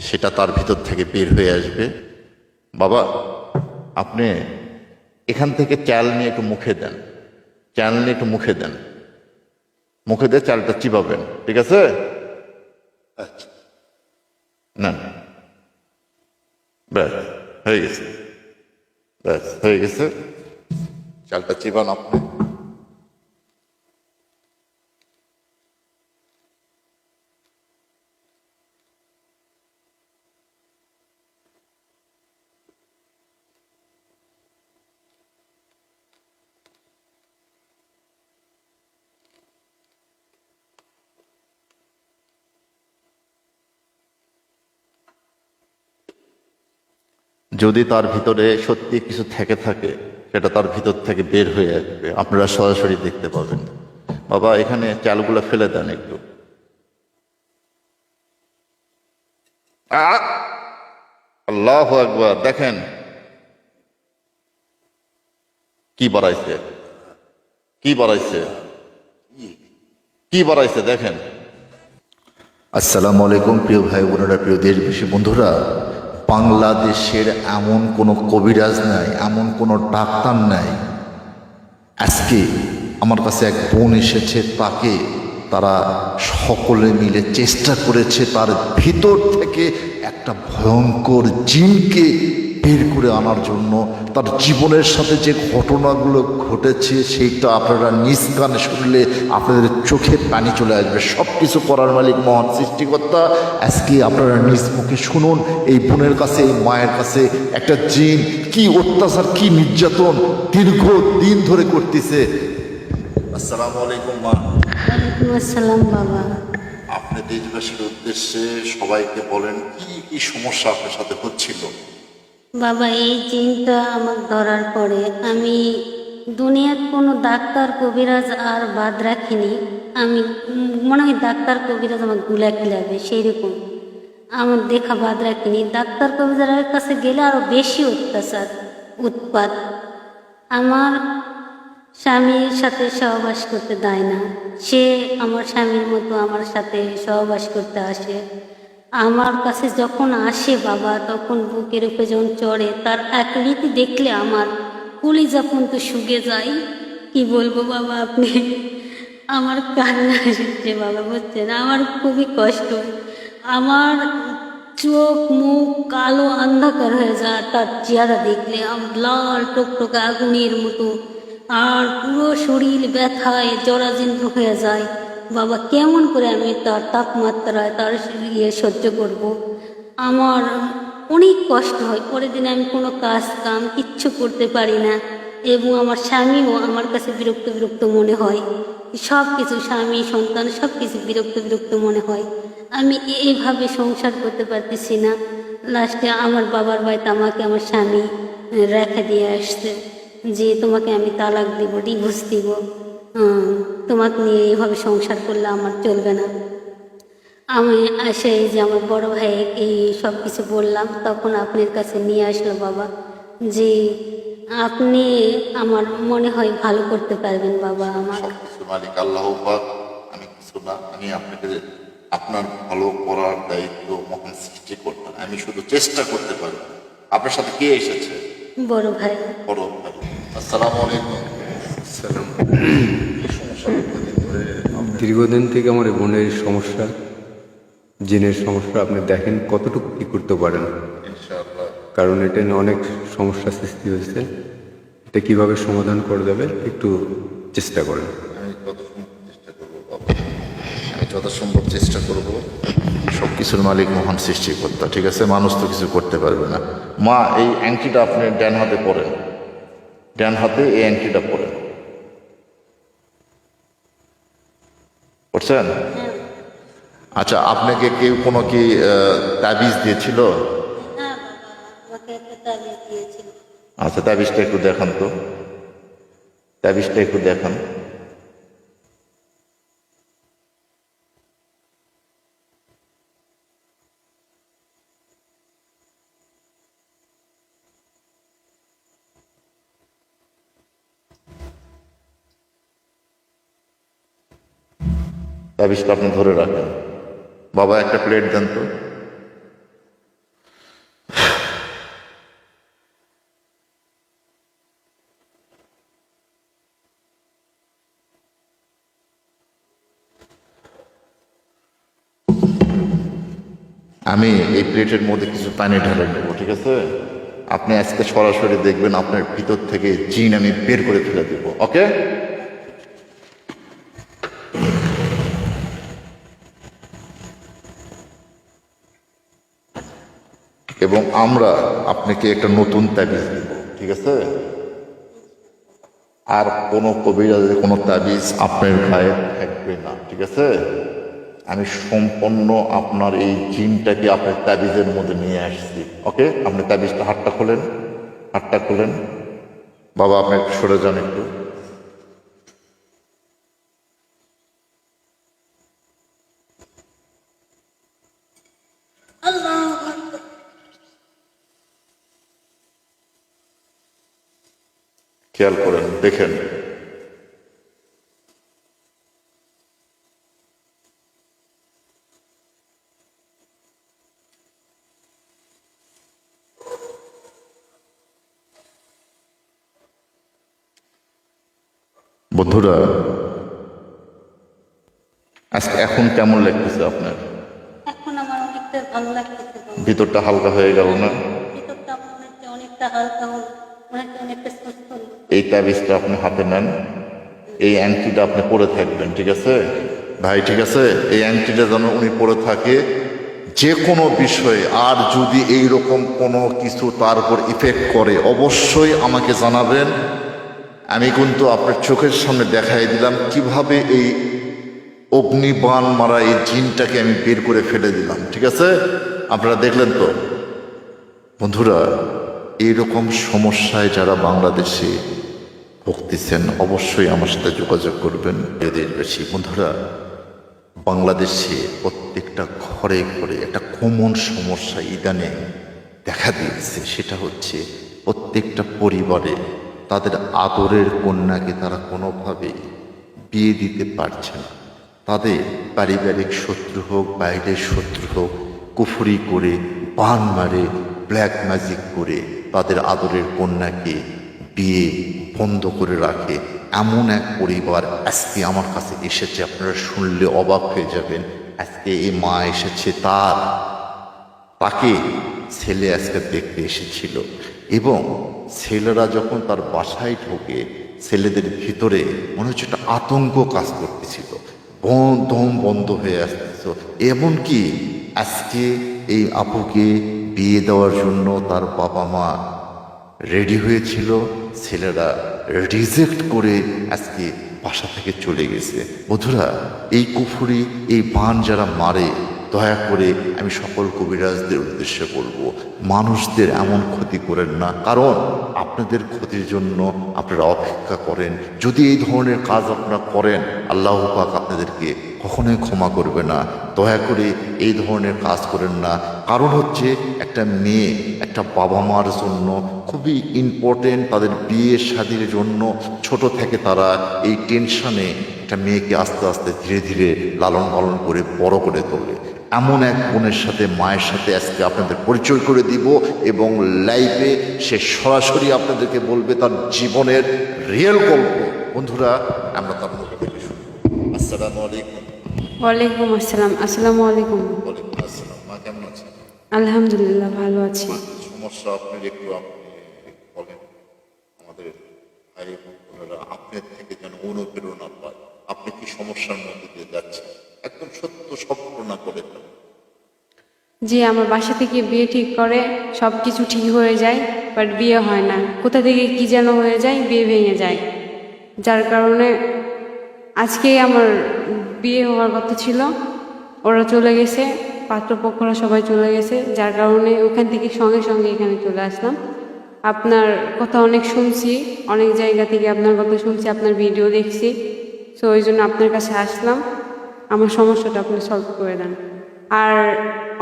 সেটা তার ভিতর থেকে বের হয়ে আসবে। বাবা, আপনি এখান থেকে চাল নিয়ে একটু মুখে দেন, চাল নিয়ে একটু মুখে দেন, মুখে দিয়ে চালটা চিবাবেন, ঠিক আছে? আচ্ছা, না ব্যাস হয়ে গেছে, ব্যাস হয়ে গেছে। চালটা চিবান আপনি। যদি তার ভিতরে সত্যি কিছু থেকে থাকে, সেটা তার ভিতর থেকে বের হয়ে আসবে, আপনারা সরাসরি দেখতে পাবেন। বাবা, এখানে চালগুলো ফেলে দেন একটু। আল্লাহু আকবার, দেখেন কি বাড়াইছে, কি বাড়াইছে, কি বাড়াইছে দেখেন। আসসালামু আলাইকুম প্রিয় ভাই বোনেরা, প্রিয় দেশবাসী বন্ধুরা, বাংলাদেশের এমন কোনো কবিরাজ নাই, এমন কোনো ডাক্তার নাই। আজকে আমার কাছে এক বোন এসেছে, তাকে তারা সকলে মিলে চেষ্টা করেছে তার ভিতর থেকে একটা ভয়ঙ্কর জিনকে বের করে আনার জন্য। তার জীবনের সাথে যে ঘটনাগুলো ঘটেছে সেইটা আপনারা নিজ কানে শুনলে আপনাদের চোখে পানি চলে আসবে। সব কিছু করার মালিক মহান সৃষ্টিকর্তা। আজকে আপনারা নিজ মুখে শুনুন এই বোনের কাছে, এই মায়ের কাছে একটা জিন কি অত্যাচার, কি নির্যাতন দীর্ঘ দিন ধরে করতেছে। আসসালামু আলাইকুম মা। ওয়ালাইকুম আসসালাম বাবা। আপনি দেশবাসীর উদ্দেশ্যে সবাইকে বলেন কি কি সমস্যা আপনার সাথে হচ্ছিল। বাবা, এই জিনটা আমাকে ধরার পরে আমি দুনিয়ার কোনো ডাক্তার কবিরাজ আর বাদ রাখিনি। আমি মনে হয় ডাক্তার কবিরাজ আমার গুলা খিলাবে সেই রকম আমার দেখা বাদ রাখিনি। ডাক্তার কবিরাজের কাছে গেলে আরও বেশি অত্যাচার, উৎপাত। আমার স্বামীর সাথে সহবাস করতে দেয় না। সে আমার স্বামীর মতো আমার সাথে সহবাস করতে আসে। আমার কাছে যখন আসে বাবা, তখন বুকের উপরে যখন চড়ে, তার আকৃতি দেখলে আমার কলিজা পর্যন্ত শুকিয়ে যায়। কি বলবো বাবা, আপনি আমার কান্না এসেছে বাবা, বুঝছেন? আমার খুবই কষ্ট। আমার চোখ মুখ কালো অন্ধকার হয়ে যায় তার চেহারা দেখলে। আমার লাল টকটকে আগুনের মতো, আর পুরো শরীর ব্যথায় জরাজীর্ণ হয়ে যায় বাবা। কেমন করে আমি তার তাপমাত্রায় তার সহ্য করব? আমার অনেক কষ্ট হয়। পরের দিন আমি কোনো কাজ কাম কিচ্ছু করতে পারি না, এবং আমার স্বামীও আমার কাছে বিরক্ত বিরক্ত মনে হয়। সব কিছু, স্বামী সন্তান সব কিছু বিরক্ত বিরক্ত মনে হয়। আমি এইভাবে সংসার করতে পারতেছি না। লাস্টে আমার বাবার বাড়িতে আমাকে আমার স্বামী রেখে দিয়ে আসছে যে তোমাকে আমি তালাক দিব, ডিভোর্স দিব, তোমাকে নিয়ে এইভাবে সংসার করলে আমার চলবে না। আমি এসে যে আমার বড় ভাই এই সব কিছু বললাম, তখন আপনার কাছে নিয়ে আসলো বাবা, যে আপনি আমার মনে হয় ভালো করতে পারবেন বাবা আমার। সবকিছু মালিক আল্লাহ পাক, আমি কিছু না। আমি আপনাকে, আপনার ভালো করার দায়িত্ব মহান সৃষ্টিকর্তা। আমি শুধু চেষ্টা করতে পারি। আপনার সাথে কে এসেছে? বড় ভাই। বড় ভাই। আসসালামু আলাইকুম। সালাম। কি সমস্যা দীর্ঘদিন ধরে? দীর্ঘদিন থেকে আমার এই বোনের সমস্যা, জিনের সমস্যা। আপনি দেখেন কতটুকু কী করতে পারেন, ইনশাআল্লাহ। কারণ এটা নিয়ে অনেক সমস্যা সৃষ্টি হয়েছে। এটা কীভাবে সমাধান করে দেবে একটু চেষ্টা করেন। আমি যত সম্ভব চেষ্টা করবো বাবা, আমি যত সম্ভব চেষ্টা করবো। সব কিছুর মালিক মহান সৃষ্টিকর্তা, ঠিক আছে? মানুষ তো কিছু করতে পারবে না। মা, এই আংটিটা আপনি ডান হাতে পরেন, ডান হাতে এই আংটিটা পরেন। করছেন? আচ্ছা, আপনাকে কেউ কোনো কি তাবিজ দিয়েছিল? হ্যাঁ বাবা, আমাকে একটা তাবিজ দিয়েছিল। আচ্ছা, তাবিজটা একটু দেখান তো, তাবিজটা একটু দেখান। তাবিজটা আপনি ধরে রাখেন। বাবা, একটা প্লেট দেন তো। আমি এই প্লেটের মধ্যে কিছু পানি ঢেলে নেবো, ঠিক আছে? আপনি আজকে সরাসরি দেখবেন আপনার ভিতর থেকে জিন আমি বের করে ফেলে দেব, ওকে? এবং আমরা আপনাকে একটা নতুন তাবিজ দিব, ঠিক আছে? আর কোনো কবিরাজের কোনো তাবিজ আপনার গায়ে থাকবে না, ঠিক আছে? আমি সম্পূর্ণ আপনার এই জিনটাকে আপনার তাবিজের মধ্যে নিয়ে আসছি, ওকে? আপনি তাবিজটা হাতটা খোলেন, হাতটা খোলেন। বাবা আপনি একটু সরে যান একটু। খেয়াল করেন, দেখেন। বন্ধুরা, আজকে এখন কেমন লাগতেছে আপনার? এখন আমার অনেকটা ভালো লাগতেছে বাবা। ভিতরটা হালকা হয়ে গেল না? ভিতরটা মনে হচ্ছে অনেকটা হালকা হলো, মনে হচ্ছে অনেকটা সুস্থ হলো। এই তাবিজটা আপনি হাতে নেন, এই অ্যাংটিটা আপনি পরে থাকবেন, ঠিক আছে ভাই? ঠিক আছে, এই অ্যাংটিটা যেন উনি পরে থাকে যে কোনো বিষয়ে। আর যদি এই রকম কোনো কিছু তার উপর ইফেক্ট করে অবশ্যই আমাকে জানাবেন। আমি কিন্তু আপনার চোখের সামনে দেখাই দিলাম কিভাবে এই অগ্নিবাণ মারা এই জিনটাকে আমি বের করে ফেলে দিলাম, ঠিক আছে? আপনারা দেখলেন তো বন্ধুরা? এইরকম সমস্যায় যারা বাংলাদেশে ভুগতেছেন অবশ্যই আমার সাথে যোগাযোগ করবেন। দেশবাসী বন্ধুরা, বাংলাদেশে প্রত্যেকটা ঘরে ঘরে একটা কমন সমস্যা ইদানে দেখা দিয়েছে। সেটা হচ্ছে প্রত্যেকটা পরিবারে তাদের আদরের কন্যাকে তারা কোনোভাবেই বিয়ে দিতে পারছে না। তাদের পারিবারিক শত্রু হোক, বাইরের শত্রু হোক, কুফরি করে, বান মারে, ব্ল্যাক ম্যাজিক করে তাদের আদরের কন্যাকে বিয়ে বন্ধ করে রাখে। এমন এক পরিবার আজকে আমার কাছে এসেছে, আপনারা শুনলে অবাক হয়ে যাবেন। আজকে এই মা এসেছে, তাকে ছেলে আজকে দেখতে এসেছিল এবং ছেলেরা যখন তার বাসায় ঢোকে ছেলেদের ভিতরে মনে হচ্ছে একটা আতঙ্ক কাজ করতেছিল, দম বন্ধ হয়ে আসতেছিল। এমনকি আজকে এই আপুকে বিয়ে দেওয়ার জন্য তার বাবা মা রেডি হয়েছিল, ছেলেরা রিজেক্ট করে আজকে বাসা থেকে চলে গেছে। বন্ধুরা, এই কুফরি, এই বান যারা মারে, দয়া করে আমি সকল কবিরাজদের উদ্দেশ্যে বলবো, মানুষদের এমন ক্ষতি করেন না। কারণ আপনাদের ক্ষতির জন্য আপনারা অপেক্ষা করেন। যদি এই ধরনের কাজ আপনারা করেন, আল্লাহ পাক আপনাদেরকে কখনোই ক্ষমা করবে না। দয়া করে এই ধরনের কাজ করেন না। কারণ হচ্ছে একটা মেয়ে একটা বাবা মার জন্য খুবই ইম্পর্টেন্ট। তাদের বিয়ে শাদীর জন্য ছোট থেকে তারা এই টেনশনে একটা মেয়েকে আস্তে আস্তে ধীরে ধীরে লালন পালন করে বড় করে তোলে। এমন এক বোনের সাথে, মায়ের সাথে আজকে আপনাদের পরিচয় করে দিব এবং লাইভে সে সরাসরি আপনাদেরকে বলবে তার জীবনের রিয়েল গল্প। বন্ধুরা, আমরা তার মুখ থেকে শুনবো। আসসালামু আলাইকুম। ওয়ালাইকুম আসসালাম। আসসালামু আলাইকুম। ওয়ালাইকুম আসসালাম। মা কেমন আছেন? আলহামদুলিল্লাহ, ভালো আছি। সমস্যা আপনার একটু আপনি বলেন। আমাদের ভাই বোনেরা আপনার থেকে যেন অনুপ্রেরণা পায়। আপনি কি সমস্যার মধ্যে দিয়ে যাচ্ছেন, একদম সত্য সব ঘটনা করে দেন। জি, আমার বাসা থেকে বিয়ে ঠিক করে সব কিছু ঠিক হয়ে যায়, বাট বিয়ে হয় না। কোথা থেকে কি যেন হয়ে যায়, বিয়ে ভেঙে যায়। যার কারণে আজকে আমার বিয়ে হওয়ার কথা ছিল, ওরা চলে গেছে, পাত্রপক্ষরা সবাই চলে গেছে। যার কারণে ওখান থেকে সঙ্গে সঙ্গে এখানে চলে আসলাম। আপনার কথা অনেক শুনছি, অনেক জায়গা থেকে আপনার কথা শুনছি, আপনার ভিডিও দেখছি। সো ওই জন্য আপনার কাছে আসলাম, আমার সমস্যাটা আপনি সলভ করে দেন। আর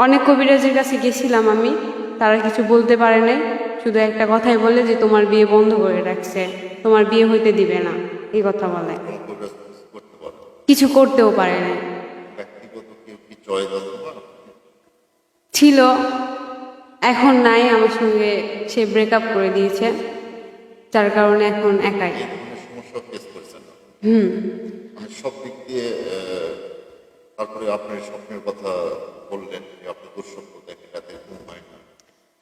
অনেক কবিরাজের কাছে গেছিলাম আমি, তারা কিছু বলতে পারে নাই, শুধু একটা কথাই বলে যে তোমার বিয়ে বন্ধ করে রাখছে, তোমার বিয়ে হইতে দিবে না, এই কথা বলে। করতে পারেন কিছু করতেও পারে নাই। ব্যক্তিগত কেউ কি চয়েস আছে না? ছিল, এখন নাই আমার সঙ্গে, সে ব্রেকআপ করে দিয়েছে। যার কারণে এখন একাই। এই ধরনের সমস্যা ফেস করছেন না? মানে সব দিক দিয়ে তারপরে আপনার স্বপ্নের কথা বললেন যে আপনি দুঃস্বপ্ন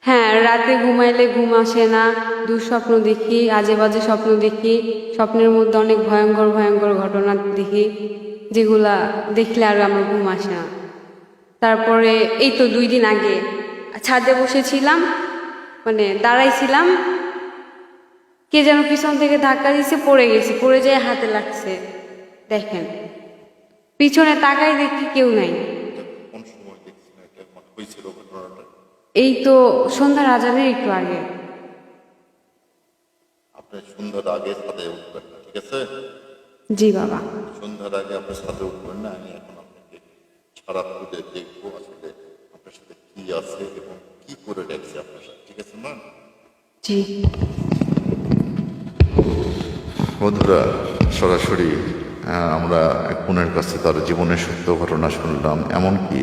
হ্যাঁ, রাতে ঘুমাইলে ঘুম আসে না, দুঃস্বপ্ন দেখি, আজে বাজে স্বপ্ন দেখি, স্বপ্নের মধ্যে অনেক ভয়ঙ্কর ভয়ঙ্কর ঘটনা দেখি, যেগুলা দেখলে আর আমার ঘুম আসে না। তারপরে এই তো 2 দিন আগে ছাদে বসেছিলাম, মানে দাঁড়াইছিলাম, কে যেন পিছন থেকে ধাক্কা দিয়েছে, পড়ে গেছি, পড়ে যেয়ে হাতে লাগছে। দেখেন, পিছনে তাকাই দেখি কেউ নাই। কোন সময় দেখছেন এটা হয়েছিল ঘটনাটা? এই তো সন্ধ্যার আজানের একটু আগে। আপনি সন্ধ্যার আগে ছাদে উঠবেন না, ঠিক আছে? জি বাবা। সন্ধ্যার আগে আপনি ছাদে উঠবেন না। আমি এখন আপনাকে সারা খুঁজে দেখবো আসলে আপনার সাথে কি আছে এবং কি করে দেখছে আপনার সাথে, ঠিক আছে মা? জি। বন্ধুরা, সরাসরি আমরা এক বোনের কাছে তার জীবনের সত্য ঘটনা শুনলাম। এমনকি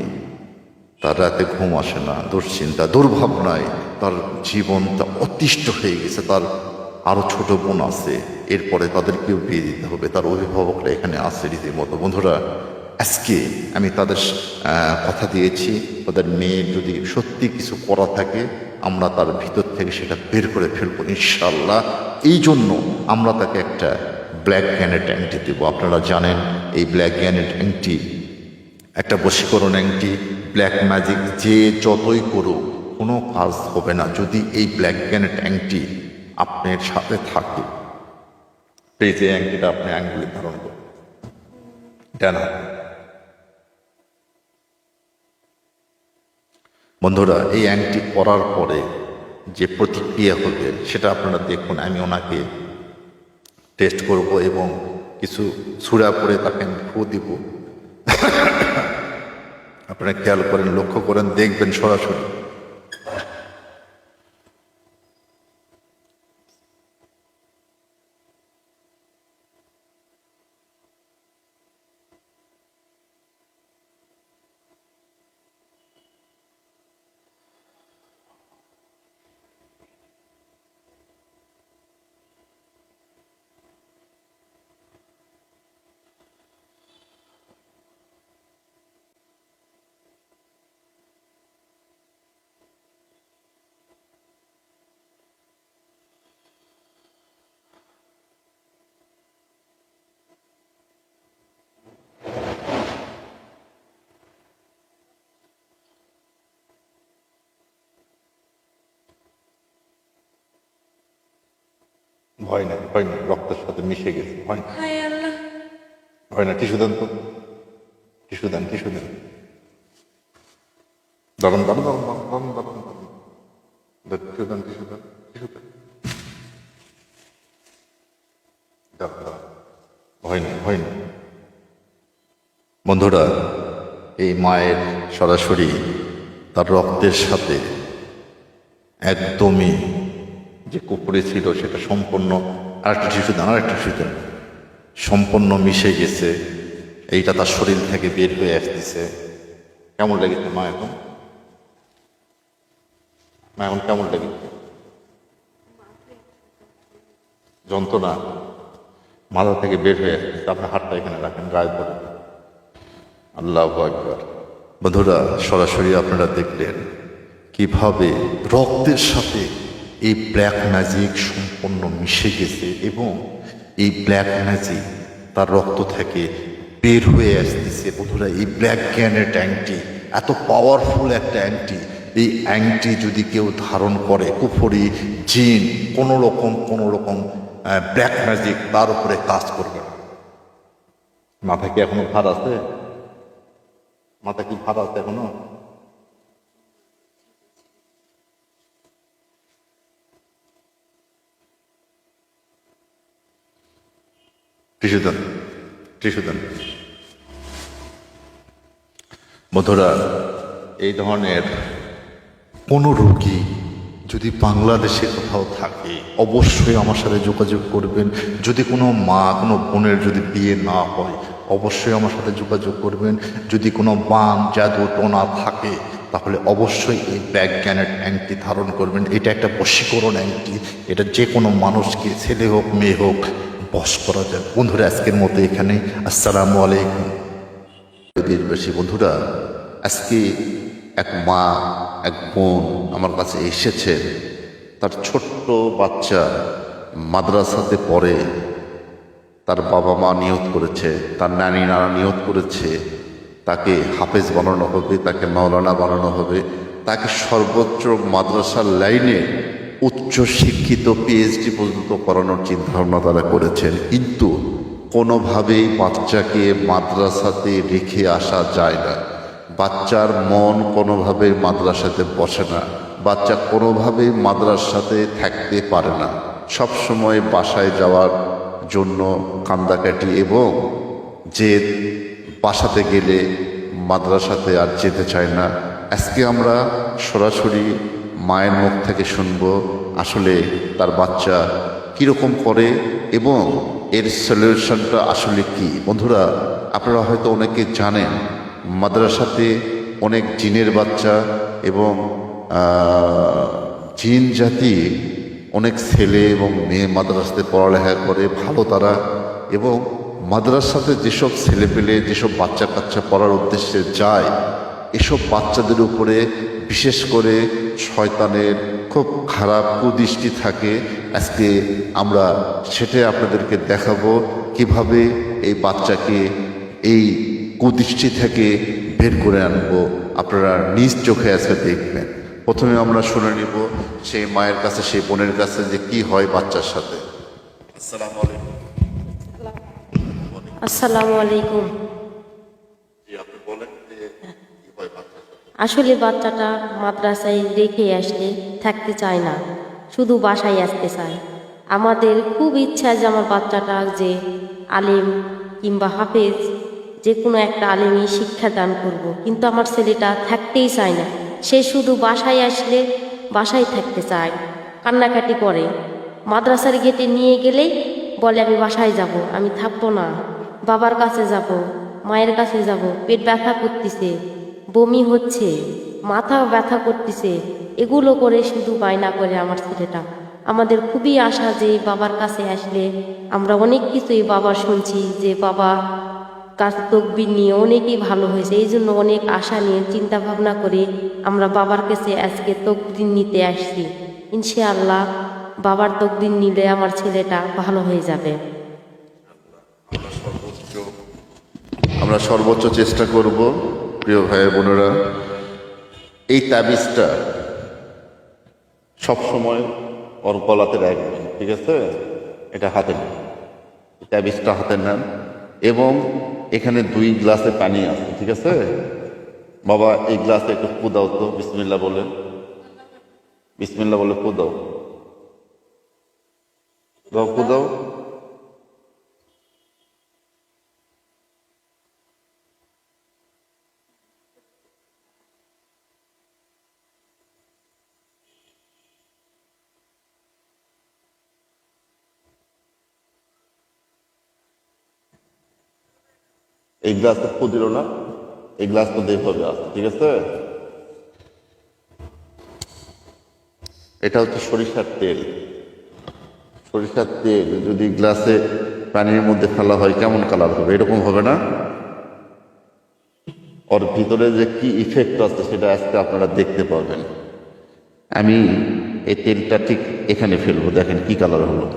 তার রাতে ঘুম আসে না, দুশ্চিন্তা, দুর্ভাবনায় তার জীবনটা অতিষ্ঠ হয়ে গেছে। তার আরও ছোট বোন আছে, এরপরে তাদেরকেও বিয়ে দিতে হবে, তার অভিভাবকরা এখানে আছে রীতিমতো। বন্ধুরা, আজকে আমি তাদের কথা দিয়েছি, তাদের মেয়ের যদি সত্যি কিছু করা থাকে আমরা তার ভিতর থেকে সেটা বের করে ফেলবো ইনশাল্লাহ। এই জন্য আমরা তাকে একটা ব্ল্যাক গ্যানেট অ্যাংটি দেবো। আপনারা জানেন এই ব্ল্যাক গ্যানেট অ্যাংটি একটা বশীকরণ অ্যাংটি, ব্ল্যাক ম্যাজিক যে যতই করুক কোনো কাজ হবে না যদি এই ব্ল্যাক গ্যানেট অ্যাংটি আপনার সাথে থাকে। এই যে অ্যাংটিটা আপনি আঙ্গুলে ধারণ করুন, ডান হাতে। বন্ধুরা, এই অ্যাংটি পরার পরে যে প্রতিক্রিয়া হবে সেটা আপনারা দেখুন। আমি ওনাকে টেস্ট করব এবং কিছু ছুড়া পরে তাকে আমি ফু দিব। আপনারা খেয়াল করেন, লক্ষ্য করেন, দেখবেন সরাসরি। ভয় নাই, ভয় নাই, রক্তের সাথে মিশে গেছে, ভয় না, ভয় না। টিস্যু দেন তো, টিস্যু দেন, টিস্যু দেন। দারুন দারুন দারুন দারুন দারুন দারুন। টিস্যু দেন, টিস্যু দেন, টিস্যু দেন। দারুন দারুন, ভয় নেই, ভয় নেই। বন্ধুরা, এই মায়ের সরাসরি তার রক্তের সাথে একদমই যে কুপুরে ছিল সেটা সম্পূর্ণ, আরেকটা টিস্যু দেন, আরেকটা টিস্যু দেন, সম্পূর্ণ মিশে গেছে। এইটা তার শরীর থেকে বের হয়ে আসতেছে। কেমন লেগেছে মা এখন? মা এখন কেমন লেগেছে? যন্ত্রণা মাথা থেকে বের হয়ে আসতেছে। আপনার হাতটা এখানে রাখেন, গায়ে ধরে। আল্লাহু আকবার। বন্ধুরা, সরাসরি আপনারা দেখলেন কিভাবে রক্তের সাথে এই ব্ল্যাক ম্যাজিক সম্পূর্ণ মিশে গেছে এবং এই ব্ল্যাক ম্যাজিক তার রক্ত থেকে বের হয়ে আসতেছে। বন্ধুরা, এই ব্ল্যাক গ্যানেট অ্যাংটি এত পাওয়ারফুল একটা অ্যাংটি। এই অ্যাংটি যদি কেউ ধারণ করে, কুফরি, জিন, কোনো রকম ব্ল্যাক ম্যাজিক তার উপরে কাজ করবে না। মাথা কি এখনো ভার আছে? মাথা কি ভার আছে এখনো? টিস্যু দেন, টিস্যু দেন। বন্ধুরা, এই ধরনের কোনো রোগী যদি বাংলাদেশে কোথাও থাকে অবশ্যই আমার সাথে যোগাযোগ করবেন। যদি কোনো মা, কোনো বোনের যদি বিয়ে না হয় অবশ্যই আমার সাথে যোগাযোগ করবেন। যদি কোনো বান, জাদু, টোনা থাকে তাহলে অবশ্যই এই ব্ল্যাক গ্যানেট অ্যাংটি ধারণ করবেন। এটা একটা বশীকরণ অ্যাংটি। এটা যে কোনো মানুষকে, ছেলে হোক মেয়ে হোক, বশ করা যায়। বন্ধুরা, আজকের মতো এখানে। আসসালামু আলাইকুম। দেশবাসী বন্ধুরা, আজকে এক মা, এক বোন আমার কাছে এসেছে। তার ছোট্ট বাচ্চা মাদ্রাসাতে পড়ে, তার বাবা মা নিয়ত করেছে, তার নানি নানা নিয়ত করেছে তাকে হাফেজ বানানো হবে, তাকে মাওলানা বানানো হবে, তাকে সর্বোচ্চ মাদ্রাসার লাইনে উচ্চ শিক্ষিত পিএইচডি পর্যন্ত করানোর চিন্তাভাবনা তারা করেছেন। কিন্তু কোনোভাবেই বাচ্চাকে মাদ্রাসাতে রেখে আসা যায় না। বাচ্চার মন কোনোভাবেই মাদ্রাসাতে বসে না, বাচ্চা কোনোভাবেই মাদ্রাসাতে থাকতে পারে না। সব সময় বাসায় যাওয়ার জন্য কান্দাকাটি এবং যে বাসাতে গেলে মাদ্রাসাতে আর যেতে চায় না। আজকে আমরা সরাসরি মায়ের মুখ থেকে শুনব আসলে তার বাচ্চা কীরকম করে এবং এর সলিউশনটা আসলে কি। বন্ধুরা, আপনারা হয়তো অনেকে জানেন মাদ্রাসাতে অনেক জিনের বাচ্চা এবং জিন জাতি অনেক ছেলে এবং মেয়ে মাদ্রাসাতে পড়ালেখা করে ভালো তারা, এবং মাদ্রাসাতে যেসব ছেলেপেলে যেসব বাচ্চা কাচ্চা পড়ার উদ্দেশ্যে যায়, এসব বাচ্চাদের উপরে বিশেষ করে শয়তানের খুব খারাপ কুদৃষ্টি থাকে। আজকে আমরা সেটাই আপনাদেরকে দেখাবো কিভাবে এই বাচ্চাকে এই কুদৃষ্টি থেকে বের করে আনবো। আপনারা নিজ চোখে আজকে দেখবেন। প্রথমে আমরা শুনে নিব সেই মায়ের কাছে, সেই বোনের কাছে যে কি হয় বাচ্চার সাথে। আসসালামু আলাইকুম। আসসালামু আলাইকুম। জি, আপনি বলেন যে কি হয় বাচ্চার সাথে। আসলে বাচ্চাটা মাদ্রাসায় রেখে আসলে থাকতে চায় না, শুধু বাসায় আসতে চায়। আমাদের খুব ইচ্ছা যে আমার বাচ্চাটা যে আলেম কিংবা হাফেজ যে কোনো একটা আলেমই শিক্ষা দান করব, কিন্তু আমার ছেলেটা থাকতেই চায় না। সে শুধু বাসায় আসলে বাসায় থাকতে চায়, কান্নাকাটি করে। মাদ্রাসার গেটে নিয়ে গেলেই বলে আমি বাসায় যাব, আমি থাকবো না, বাবার কাছে যাব, মায়ের কাছে যাব, পেট ব্যথা করতেছে, বমি হচ্ছে, মাথা ব্যথা করতেছে, এগুলো করে শুধু বায়না করে আমার ছেলেটা। আমাদের খুবই আশা যে বাবার কাছে আসলে আমরা অনেক কিছুই বাবার শুনছি যে বাবা কাছে তকবির নিয়ে অনেকেই ভালো হয়েছে, এই জন্য অনেক আশা নিয়ে চিন্তা ভাবনা করে আমরা বাবার কাছে আজকে তকবির নিতে আসছি। ইনশাআল্লাহ বাবার তকবির নিলে আমার ছেলেটা ভালো হয়ে যাবে। আমরা সর্বোচ্চ চেষ্টা করব। প্রিয় ভাই বোনেরা, এই তাবিজটা সবসময় ওর গলাতে রাখবেন, ঠিক আছে? এটা হাতে নেন, তাবিজটা হাতে নেন এবং এখানে 2 গ্লাসে পানি আছে, ঠিক আছে? বাবা এই গ্লাসে একটু ফু দাও তো, বিসমিল্লাহ বলে, বিসমিল্লাহ বলে ফু দাও, দাও ফু দাও। এই গ্লাসটা ফু দিল না, এই গ্লাস তো এইভাবে আছে, ঠিক আছে? এটা হচ্ছে সরিষার তেল। সরিষার তেল যদি গ্লাসে পানির মধ্যে ফেলা হয় কেমন কালার হবে? এরকম হবে না? ওর ভিতরে যে কি ইফেক্ট আছে সেটা আজকে আপনারা দেখতে পাবেন। আমি এই তেলটা ঠিক এখানে ফেলবো, দেখেন কি কালার হলো।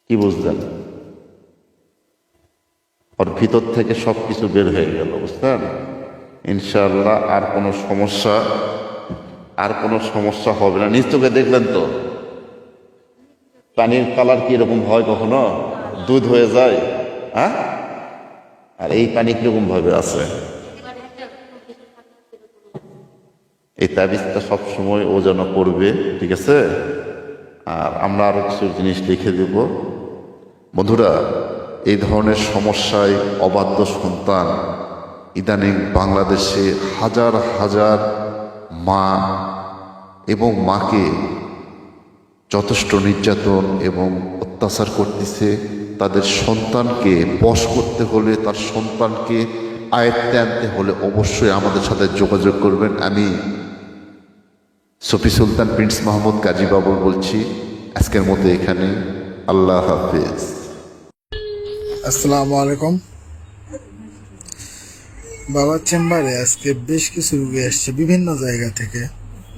কি বুঝলেন? ওর ভিতর থেকে সব কিছু বের হয়ে গেল, বুঝলেন? ইনশাআল্লাহ আর কোনো সমস্যা হবে না। নিজ চোখে দেখলেন তো পানির কালার কি এরকম হয়? কখনো দুধ হয়ে যায়, হ্যাঁ? আর এই পানি কিরকম ভাবে আছে? এই তাবিজটা সবসময় ও যেন করবে, ঠিক আছে? আর আমরা আরো কিছু জিনিস লিখে দেব। বন্ধুরা, এই ধরনের সমস্যায় অবাধ্য সন্তান ইদানিং বাংলাদেশে হাজার হাজার মা এবং মাকে যথেষ্ট নির্যাতন এবং অত্যাচার করতেছে। তাদের সন্তানকে বশ করতে হলে, তার সন্তানকে আয়ত্তে আনতে হলে অবশ্যই আমাদের সাথে যোগাযোগ করবেন। আমি সফি সুলতান প্রিন্স মাহমুদ কাজী বাবুল বলছি। আজকের মতো এখানে, আল্লাহ হাফেজ। আসসালামু আলাইকুম। বাবার চেম্বারে আজকে বেশ কিছু রোগী আসছে বিভিন্ন জায়গা থেকে,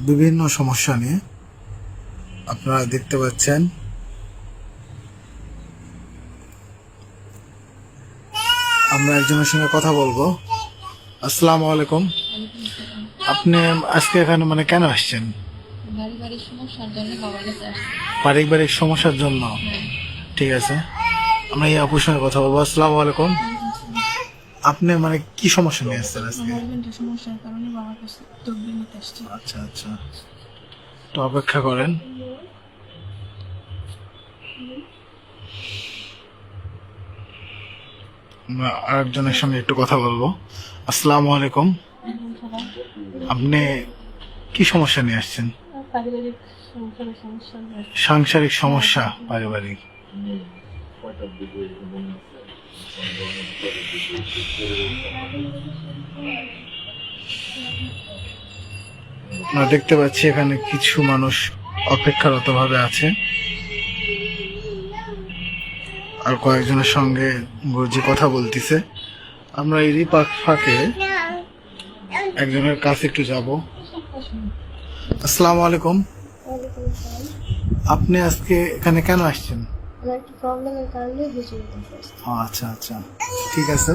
বিভিন্ন সমস্যা নিয়ে। আপনারা দেখতে পাচ্ছেন আমরা একজনের সঙ্গে কথা বলবো। আসসালামু আলাইকুম। আপনি আজকে এখানে মানে কেন আসছেন? পারিবারিক সমস্যার জন্য বাবার কাছে আসছি। পারিবারিক সমস্যার জন্য? ঠিক আছে, আমরা এই আপুর সঙ্গে কথা বলবো। আসসালামু আলাইকুম। আপনি মানে কি সমস্যা নিয়ে আসছেন আজকে? আমার হাজবেন্ডের সমস্যার কারণে বাবার কাছে তদবির নিতে আসছি। আচ্ছা আচ্ছা, তো অপেক্ষা করেন। আমরা আরেকজনের সঙ্গে একটু কথা বলবো। আসসালামু আলাইকুম। আপনি কি সমস্যা নিয়ে আসছেন? পারিবারিক সমস্যা সাংসারিক সমস্যা পারিবারিক। আমরা দেখতে পাচ্ছি এখানে কিছু মানুষ অপেক্ষারত ভাবে আছে, আর কয়েকজনের সঙ্গে গুরুজি কথা বলতেছে। আমরা এরই ফাঁকে একজনের কাছে একটু যাব। আসসালামু আলাইকুম। আপনি আজকে এখানে কেন আসছেন? আমার একটু প্রবলেমের কারণে বুঝে নিতে আসছি। ও আচ্ছা আচ্ছা, ঠিক আছে।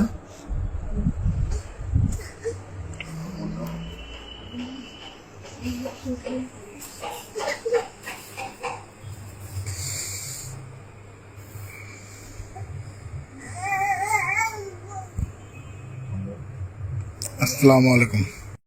আসসালামু আলাইকুম।